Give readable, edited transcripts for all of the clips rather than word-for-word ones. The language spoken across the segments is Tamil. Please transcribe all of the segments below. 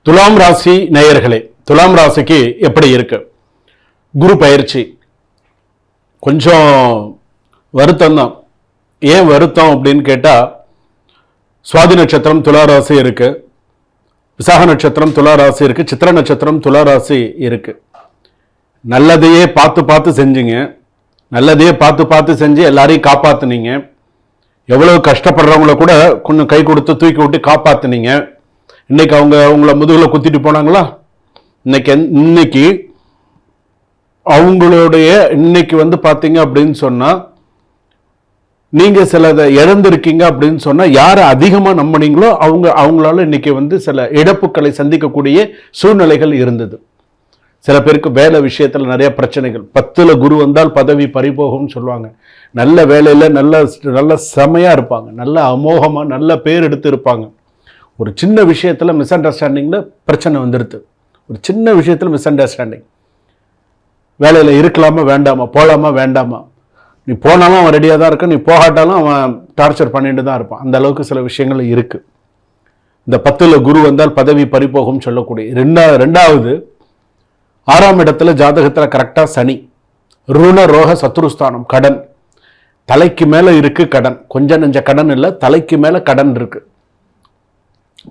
துலாம் ராசி நேயர்களே, துலாம் ராசிக்கு எப்படி இருக்கு? குரு பயிற்சி கொஞ்சம் வருத்தம் தான். ஏன் வருத்தம் அப்படின்னு கேட்டா, சுவாதி நட்சத்திரம் துலா ராசி இருக்கு, விசாக நட்சத்திரம் துலா ராசி இருக்கு, சித்திர நட்சத்திரம் துலா ராசி இருக்கு. நல்லதையே பார்த்து பார்த்து செஞ்சீங்க, நல்லதையே பார்த்து பார்த்து செஞ்சு எல்லாரையும் காப்பாத்துனீங்க. எவ்வளவு கஷ்டப்படுறவங்கள கூட கொஞ்சம் கை கொடுத்து தூக்கி விட்டு காப்பாத்துனீங்க. இன்னைக்கு அவங்க உங்களை முதுகுல குத்திட்டு போனாங்களா? இன்னைக்கு அவங்களுடைய இன்னைக்கு பாத்தீங்க அப்படின்னு சொன்னா, நீங்க சிலதை இழந்திருக்கீங்க அப்படின்னு சொன்னா, யாரை அதிகமா நம்பினீங்களோ அவங்களால இன்னைக்கு சில இழப்புகளை சந்திக்கக்கூடிய சூழ்நிலைகள் இருந்தது. சில பேருக்கு வேலை விஷயத்துல நிறைய பிரச்சனைகள். 10ல குரு வந்தால் பதவி பறிபோகும்னு சொல்லுவாங்க. நல்ல வேலையில நல்ல செமையா இருப்பாங்க, நல்ல அமோகமா நல்ல பேர் எடுத்து இருப்பாங்க. ஒரு சின்ன விஷயத்துல மிஸ் அண்டர்ஸ்டாண்டிங்ல பிரச்சனை வந்துடுது. ஒரு சின்ன விஷயத்துல மிஸ் அண்டர்ஸ்டாண்டிங். வேலையில இருக்கலாமா வேண்டாமா, போலாமா வேண்டாமா, நீ போனாலும் அவன் ரெடியாக தான் இருக்கான், நீ போகாட்டாலும் அவன் டார்ச்சர் பண்ணிட்டு தான் இருப்பான். அந்த அளவுக்கு சில விஷயங்கள் இருக்கு. இந்த 10ல குரு வந்தால் பதவி பறிபோகும் சொல்லக்கூடிய. ரெண்டாவது 6ஆம் இடத்துல ஜாதகத்துல கரெக்டா சனி. ருண ரோக சத்ருஸ்தானம், கடன் தலைக்கு மேல இருக்கு. கடன் கொஞ்சம் நெஞ்ச கடன் இல்லை, தலைக்கு மேல கடன் இருக்கு.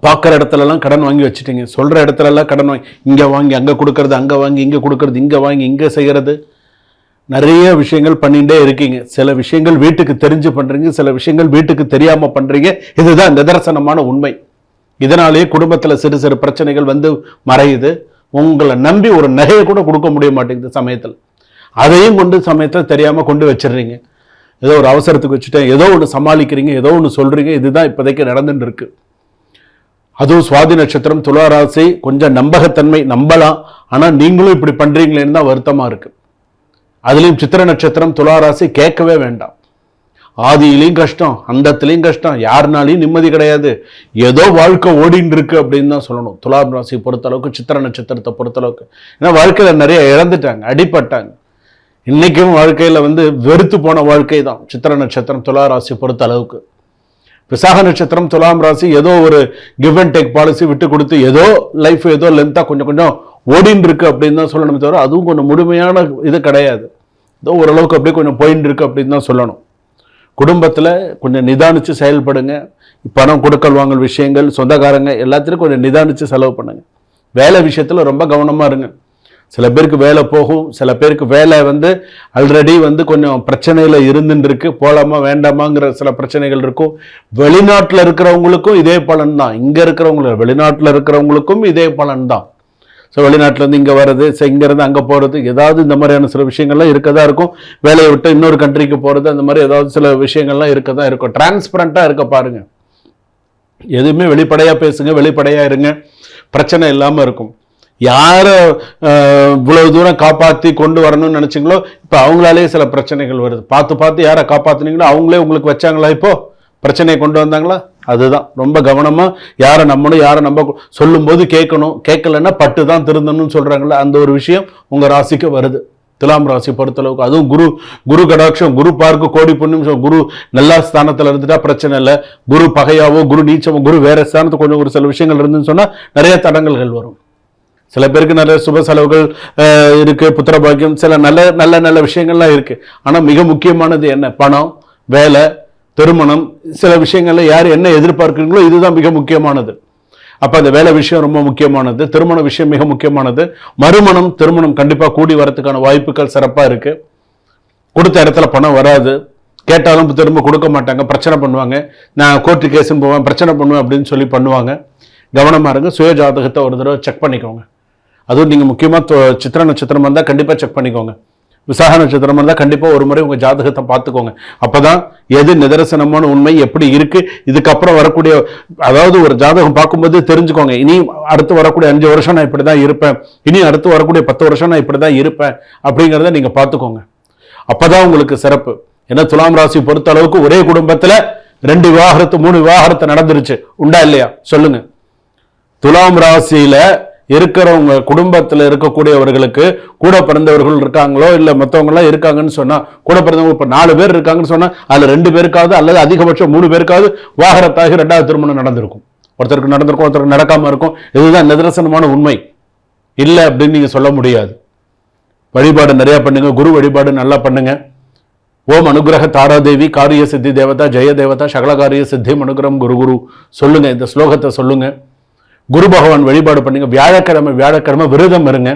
பார்க்குற இடத்துல எல்லாம் கடன் வாங்கி வச்சுட்டீங்க, சொல்ற இடத்துல எல்லாம் கடன் வாங்கி, இங்க வாங்கி அங்க கொடுக்கறது, அங்க வாங்கி இங்க கொடுக்கறது, இங்க வாங்கி இங்க செய்யறது, நிறைய விஷயங்கள் பண்ணிட்டே இருக்கீங்க. சில விஷயங்கள் வீட்டுக்கு தெரிஞ்சு பண்றீங்க, சில விஷயங்கள் வீட்டுக்கு தெரியாம பண்றீங்க. இதுதான் நிதர்சனமான உண்மை. இதனாலேயே குடும்பத்துல சிறு சிறு பிரச்சனைகள் மறையுது. உங்களை நம்பி ஒரு நகையை கூட கொடுக்க முடிய மாட்டேங்குது சமயத்தில். அதையும் கொண்டு சமயத்தில் தெரியாம கொண்டு வச்சிடுறீங்க. ஏதோ ஒரு அவசரத்துக்கு வச்சுட்டேன், ஏதோ ஒன்று சமாளிக்கிறீங்க, ஏதோ ஒன்று சொல்றீங்க. இதுதான் இப்போதைக்கு நடந்துட்டு இருக்கு. அதுவும் சுவாதி நட்சத்திரம் துலா ராசி, கொஞ்சம் நம்பகத்தன்மை, நம்பலாம். ஆனா நீங்களும் இப்படி பண்றீங்களேன்னு தான் வருத்தமா இருக்கு. அதுலயும் சித்திர நட்சத்திரம் துலா ராசி கேட்கவே வேண்டாம். ஆதியிலையும் கஷ்டம், அந்தத்திலையும் கஷ்டம், யாருனாலையும் நிம்மதி கிடையாது. ஏதோ வாழ்க்கை ஓடின்னு இருக்கு அப்படின்னு தான் சொல்லணும். துலாம் ராசி பொறுத்தளவுக்கு, சித்திர நட்சத்திரத்தை பொறுத்தளவுக்கு. ஏன்னா வாழ்க்கையில நிறைய இழந்துட்டாங்க, அடிபட்டாங்க. இன்னைக்கும் வாழ்க்கையில வெறுத்து போன வாழ்க்கை தான் சித்திர நட்சத்திரம் துலா ராசி பொறுத்த அளவுக்கு. விசாக நட்சத்திரம் துலாம் ராசி ஏதோ ஒரு கிவ் அண்ட் டேக் பாலிசி விட்டு கொடுத்து ஏதோ லைஃப் ஏதோ லென்த்தா கொஞ்சம் கொஞ்சம் ஓடின்னு இருக்கு அப்படின்னு தான் சொல்லணும் தவிர, அதுவும் கொஞ்சம் முழுமையான இது கிடையாது. ஏதோ ஓரளவுக்கு அப்படியே கொஞ்சம் போயின்னு இருக்கு அப்படின்னு தான் சொல்லணும். குடும்பத்துல கொஞ்சம் நிதானிச்சு செயல்படுங்க. பணம் கொடுக்கல் வாங்கல் விஷயங்கள், சொந்தக்காரங்க எல்லாத்திலும் கொஞ்சம் நிதானிச்சு செலவு பண்ணுங்க. வேலை விஷயத்துல ரொம்ப கவனமா இருங்க. சில பேருக்கு வேலை போகும், சில பேருக்கு வேலை ஆல்ரெடி கொஞ்சம் பிரச்சனையில இருந்துட்டு இருக்கு, போலாமா வேண்டாமாங்கிற சில பிரச்சனைகள் இருக்கும். வெளிநாட்டுல இருக்கிறவங்களுக்கும் இதே பலன் தான், இங்க இருக்கிறவங்களுக்கு வெளிநாட்டுல இருக்கிறவங்களுக்கும் இதே பலன் தான். ஸோ வெளிநாட்டுல இருந்து இங்க வர்றது, இங்க இருந்து அங்க போறது, ஏதாவது இந்த மாதிரியான சில விஷயங்கள்லாம் இருக்கதா இருக்கும். வேலையை விட்டு இன்னொரு கண்ட்ரிக்கு போறது, அந்த மாதிரி ஏதாவது சில விஷயங்கள்லாம் இருக்கதான் இருக்கும். டிரான்ஸ்பரண்டா இருக்க பாருங்க. எதுவுமே வெளிப்படையா பேசுங்க, வெளிப்படையா இருங்க, பிரச்சனை இல்லாம இருக்கும். யார இவ்வளவு தூரம் காப்பாத்தி கொண்டு வரணும்னு நினைச்சீங்களோ, இப்ப அவங்களாலேயே சில பிரச்சனைகள் வருது. பார்த்து பார்த்து யாரை காப்பாத்துனீங்களோ அவங்களே உங்களுக்கு வச்சாங்களா? இப்போ பிரச்சனையை கொண்டு வந்தாங்களா? அதுதான் ரொம்ப கவனமா யாரை நம்பணும், யாரை நம்ப சொல்லும் போது கேட்கணும். கேட்கலன்னா பட்டு தான் திருந்தணும்னு சொல்றாங்களா, அந்த ஒரு விஷயம் உங்க ராசிக்கு வருது. துலாம் ராசி பொறுத்தளவுக்கு. அதுவும் குரு கடாட்சம், குரு பார்க்கு கோடி புண்ணியம். குரு நல்ல ஸ்தானத்துல இருந்துட்டா பிரச்சனை இல்லை. குரு பகையாவோ, குரு நீச்சமோ, குரு வேற ஸ்தானத்து கொஞ்சம் ஒரு சில விஷயங்கள் இருந்துன்னு சொன்னா நிறைய தடங்கல்கள் வரும். சில பேருக்கு நிறைய சுப செலவுகள் இருக்கு, புத்திர பாக்கியம், சில நல்ல விஷயங்கள்லாம் இருக்கு. ஆனா மிக முக்கியமானது என்ன? பணம், வேலை, திருமணம். சில விஷயங்கள்ல யார் என்ன எதிர்பார்க்கிறீங்களோ இதுதான் மிக முக்கியமானது. அப்ப அந்த வேலை விஷயம் ரொம்ப முக்கியமானது, திருமண விஷயம் மிக முக்கியமானது. மறுமணம், திருமணம் கண்டிப்பா கூடி வரதுக்கான வாய்ப்புகள் சிறப்பா இருக்கு. கொடுத்த இடத்துல பணம் வராது, கேட்டாலும் திரும்ப கொடுக்க மாட்டாங்க, பிரச்சனை பண்ணுவாங்க. நான் கோர்ட்டு கேஸுன்னு போவேன், பிரச்சனை பண்ணுவேன் அப்படின்னு சொல்லி பண்ணுவாங்க. கவனமா இருங்க. சுய ஜாதகத்தை ஒரு தடவை செக் பண்ணிக்கோங்க. அதுவும் நீங்க முக்கியமா சித்திர நட்சத்திரம் இருந்தா கண்டிப்பா செக் பண்ணிக்கோங்க. விசாக நட்சத்திரம் இருந்தா கண்டிப்பா ஒரு முறை உங்க ஜாதகத்தை பார்த்துக்கோங்க. அப்பதான் எது நிதர்சனமான உண்மை எப்படி இருக்கு, இதுக்கப்புறம் வரக்கூடிய, அதாவது ஒரு ஜாதகம் பார்க்கும்போது தெரிஞ்சுக்கோங்க. இனி அடுத்து வரக்கூடிய 5 வருஷம் நான் இப்படிதான் இருப்பேன், இனி அடுத்து வரக்கூடிய 10 வருஷம் நான் இப்படிதான் இருப்பேன் அப்படிங்கிறத நீங்க பார்த்துக்கோங்க. அப்பதான் உங்களுக்கு சிறப்பு. ஏன்னா துலாம் ராசி பொறுத்த அளவுக்கு ஒரே குடும்பத்துல 2 விவாகரத்து 3 விவாகரத்து நடந்துருச்சு. உண்டா இல்லையா சொல்லுங்க? துலாம் ராசியில இருக்கிறவங்க, குடும்பத்துல இருக்கக்கூடியவர்களுக்கு கூட பிறந்தவர்கள் இருக்காங்களோ இல்ல மற்றவங்க எல்லாம் இருக்காங்கன்னு சொன்னா, கூட பிறந்தவங்க இப்ப 4 பேர் இருக்காங்கன்னு சொன்னா அதுல 2 பேருக்காவது அல்லது அதிகபட்சம் 3 பேருக்காவது விவாகரத்தாகி 2வது திருமணம் நடந்திருக்கும். ஒருத்தருக்கு நடந்திருக்கும், ஒருத்தருக்கு நடக்காம இருக்கும். இதுதான் நிதர்சனமான உண்மை. இல்லை அப்படின்னு நீங்க சொல்ல முடியாது. வழிபாடு நிறைய பண்ணுங்க, குரு வழிபாடு நல்லா பண்ணுங்க. ஓம் அனுகிரக தாராதேவி காரிய சித்தி தேவதா ஜெய தேவதா சகலகாரிய சித்தி அனுகிரகம் குரு குரு சொல்லுங்க. இந்த ஸ்லோகத்தை சொல்லுங்க. குரு பகவான் வழிபாடு பண்ணுங்க. வியாழக்கிழமை விரதம் இருங்க.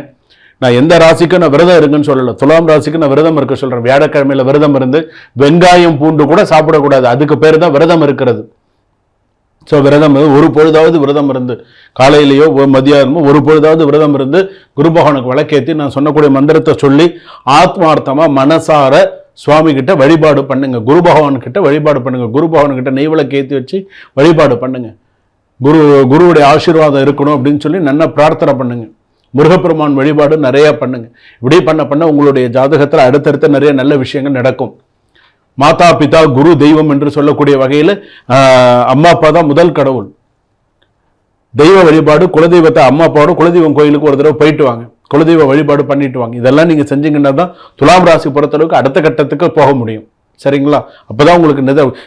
நான் எந்த ராசிக்கும் நான் விரதம் இருக்குன்னு சொல்லல. துலாம் ராசிக்கு நான் விரதம் இருக்க சொல்றேன். வியாழக்கிழமையில விரதம் இருந்து வெங்காயம் பூண்டு கூட சாப்பிடக்கூடாது. அதுக்கு பேர் தான் விரதம் இருக்கிறது. ஸோ விரதம் ஒரு பொழுதாவது விரதம் இருந்து, காலையிலேயோ மதியானமோ ஒரு பொழுதாவது விரதம் இருந்து குரு பகவானுக்கு விளக்கேற்றி நான் சொன்னக்கூடிய மந்திரத்தை சொல்லி ஆத்மார்த்தமா மனசார சுவாமி கிட்ட வழிபாடு பண்ணுங்க. குரு பகவான் கிட்ட வழிபாடு பண்ணுங்க. குரு பகவான் கிட்ட நெய் விளக்கு ஏற்றி வச்சு வழிபாடு பண்ணுங்க. குருவுடைய ஆசீர்வாதம் இருக்கணும் அப்படின்னு சொல்லி நல்லா பிரார்த்தனை பண்ணுங்க. முருகப்பெருமான் வழிபாடு நிறைய பண்ணுங்க. இப்படி பண்ண உங்களுடைய ஜாதகத்தில் அடுத்தடுத்த நிறைய நல்ல விஷயங்கள் நடக்கும். மாதா பிதா குரு தெய்வம் என்று சொல்லக்கூடிய வகையில் அம்மா அப்பா தான் முதல் கடவுள். தெய்வ வழிபாடு, குலதெய்வத்தை அம்மா அப்பாவோட குலதெய்வம் கோயிலுக்கு ஒரு தடவை போயிட்டு வாங்க. குலதெய்வ வழிபாடு பண்ணிட்டு வாங்க. இதெல்லாம் நீங்க செஞ்சீங்கன்னா தான் துலாம் ராசி பொறுத்தளவுக்கு அடுத்த கட்டத்துக்கு போக முடியும். சரிங்களா? அப்பதான் உங்களுக்கு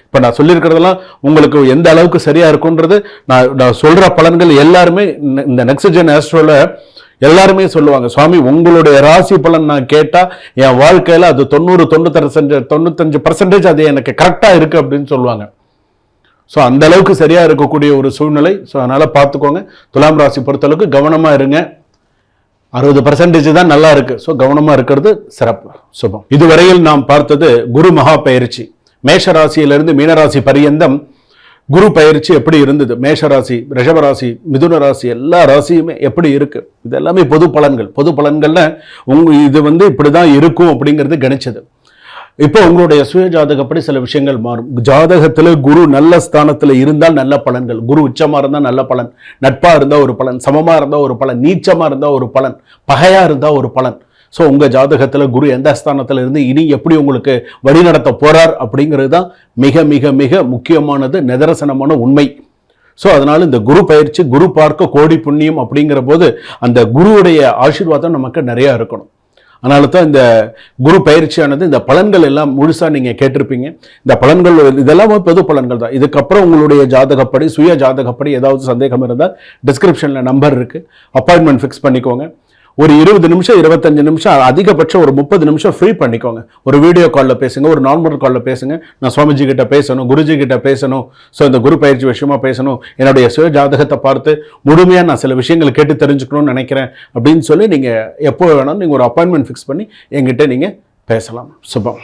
இப்ப நான் சொல்லியிருக்கிறதெல்லாம் உங்களுக்கு எந்த அளவுக்கு சரியா இருக்குன்றது நான் சொல்ற பலன்கள் எல்லாருமே இந்த நெக்ஸ்ட் ஜென் ஆஸ்ட்ரோல எல்லாருமே சொல்லுவாங்க, சுவாமி உங்களுடைய ராசி பலன் நான் கேட்டா என் வாழ்க்கையில அது 95% அது எனக்கு கரெக்டா இருக்கு அப்படின்னு சொல்லுவாங்க. ஸோ அந்த அளவுக்கு சரியா இருக்கக்கூடிய ஒரு சூழ்நிலை. ஸோ அதனால பார்த்துக்கோங்க. துலாம் ராசி பொறுத்தளவுக்கு கவனமா இருங்க. 60% தான் நல்லா இருக்கு. ஸோ கவனமா இருக்கிறது சிறப்பு, சுபம். இதுவரையில் நாம் பார்த்தது குரு மகா பயிற்சி. மேஷ ராசியிலிருந்து மீனராசி பரியந்தம் குரு பயிற்சி எப்படி இருந்தது, மேஷராசி, ரிஷபராசி, மிதுன ராசி எல்லா ராசியுமே எப்படி இருக்கு, இது எல்லாமே பொது பலன்கள். பொது பலன்கள்ல இது இப்படிதான் இருக்கும் அப்படிங்கிறது கணிச்சது. இப்போ உங்களுடைய சுய ஜாதகப்படி சில விஷயங்கள் மாறும். ஜாதகத்துல குரு நல்ல ஸ்தானத்துல இருந்தால் நல்ல பலன்கள். குரு உச்சமா இருந்தா நல்ல பலன், நட்பா இருந்தா ஒரு பலன், சமமா இருந்தா ஒரு பலன், நீச்சமா இருந்தா ஒரு பலன், பகையா இருந்தா ஒரு பலன். ஸோ உங்க ஜாதகத்துல குரு எந்த ஸ்தானத்துல இருந்து இனி எப்படி உங்களுக்கு வழிநடத்த போறார் அப்படிங்கிறது தான் மிக மிக மிக முக்கியமானது, நிதர்சனமான உண்மை. ஸோ அதனால இந்த குரு பயிற்சி, குரு பார்க்க கோடி புண்ணியம் அப்படிங்கிற போது அந்த குருவுடைய ஆசீர்வாதம் நமக்கு நிறைய இருக்கணும். அதனால தான் இந்த குரு பயிற்சியானது, இந்த பலன்கள் எல்லாம் முழுசா நீங்க கேட்டிருப்பீங்க. இந்த பலன்கள் இதெல்லாம் பொது பலன்கள் தான். இதுக்கப்புறம் உங்களுடைய ஜாதகப்படி, சுய ஜாதகப்படி ஏதாவது சந்தேகம் இருந்தால் டிஸ்கிரிப்ஷன்ல நம்பர் இருக்கு, அப்பாயின்மெண்ட் ஃபிக்ஸ் பண்ணிக்கோங்க. ஒரு 20 நிமிஷம் 25 நிமிஷம் அதிகபட்சம் ஒரு 30 நிமிஷம் ஃப்ரீ பண்ணிக்கோங்க. ஒரு வீடியோ காலில் பேசுங்க, ஒரு நார்மல் காலில் பேசுங்க. நான் சுவாமிஜி கிட்ட பேசணும், குருஜி கிட்ட பேசணும், ஸோ இந்த குரு பயிற்சி விஷயமா பேசணும், என்னுடைய சுய ஜாதகத்தை பார்த்து முழுமையாக நான் சில விஷயங்களை கேட்டு தெரிஞ்சுக்கணும்னு நினைக்கிறேன் அப்படின்னு சொல்லி நீங்கள் எப்போ வேணாலும் நீங்கள் ஒரு அப்பாயின்மெண்ட் ஃபிக்ஸ் பண்ணி எங்கிட்ட நீங்கள் பேசலாம். சுபம்.